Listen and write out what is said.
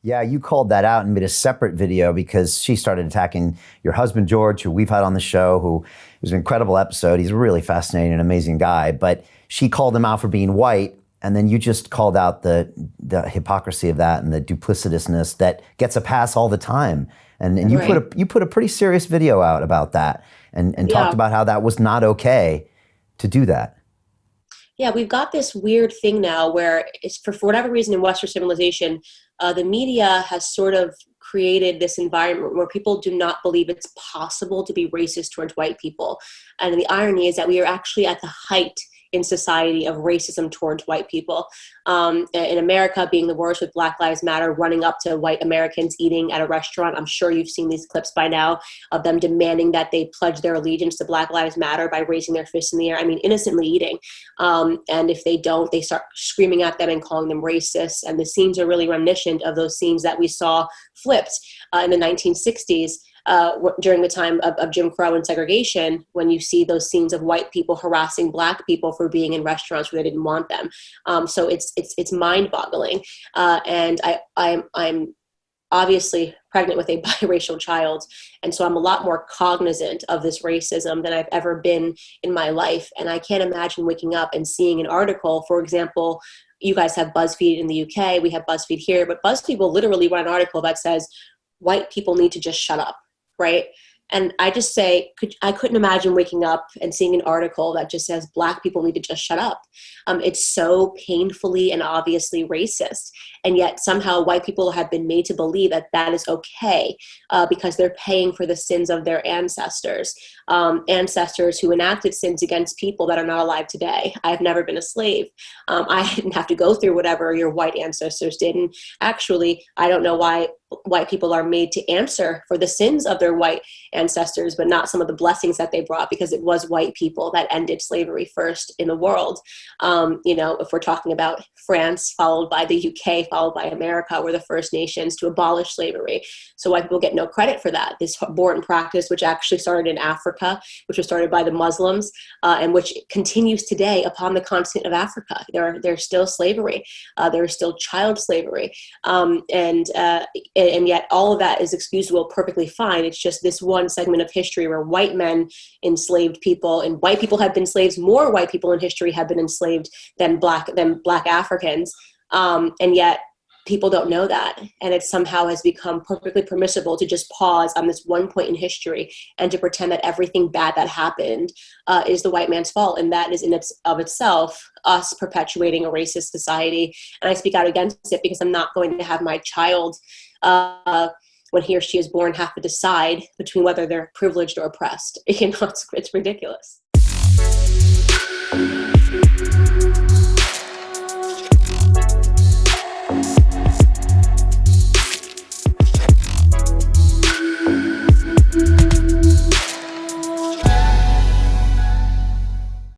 Yeah, you called that out and made a separate video because she started attacking your husband, George, who we've had on the show, who was an incredible episode. He's a really fascinating and amazing guy. But she called him out for being white. And then you just called out the hypocrisy of that and the duplicitousness that gets a pass all the time. And Right. you put a pretty serious video out about that and talked Yeah. about how that was not okay to do that. Yeah, we've got this weird thing now where it's for whatever reason in Western civilization, the media has sort of created this environment where people do not believe it's possible to be racist towards white people. And the irony is that we are actually at the height in society of racism towards white people. In America, being the worst with Black Lives Matter, running up to white Americans eating at a restaurant. I'm sure you've seen these clips by now of them demanding that they pledge their allegiance to Black Lives Matter by raising their fists in the air. I mean, innocently eating. And if they don't, they start screaming at them and calling them racist. And the scenes are really reminiscent of those scenes that we saw flipped in the 1960s. During the time of Jim Crow and segregation, when you see those scenes of white people harassing Black people for being in restaurants where they didn't want them, so it's mind-boggling. And I'm obviously pregnant with a biracial child, and so I'm a lot more cognizant of this racism than I've ever been in my life. And I can't imagine waking up and seeing an article, for example. You guys have BuzzFeed in the UK, we have BuzzFeed here, but BuzzFeed will literally run an article that says white people need to just shut up. Right. And I just say, I couldn't imagine waking up and seeing an article that just says Black people need to just shut up. It's so painfully and obviously racist. And yet somehow white people have been made to believe that that is okay because they're paying for the sins of their ancestors, ancestors who enacted sins against people that are not alive today. I have never been a slave. I didn't have to go through whatever your white ancestors did. And actually, I don't know why white people are made to answer for the sins of their white ancestors, but not some of the blessings that they brought, because it was white people that ended slavery first in the world. If we're talking about France, followed by the UK, followed by America, were the first nations to abolish slavery. So white people get no credit for that. This abortion practice, which actually started in Africa, which was started by the Muslims, and which continues today upon the continent of Africa. There's still slavery. There is still child slavery. And yet all of that is excusable, perfectly fine. It's just this one segment of history where white men enslaved people, and white people have been slaves. More white people in history have been enslaved than black Africans. And yet people don't know that. And it somehow has become perfectly permissible to just pause on this one point in history and to pretend that everything bad that happened is the white man's fault. And that is of itself us perpetuating a racist society. And I speak out against it because I'm not going to have my child when he or she is born have to decide between whether they're privileged or oppressed. It's ridiculous.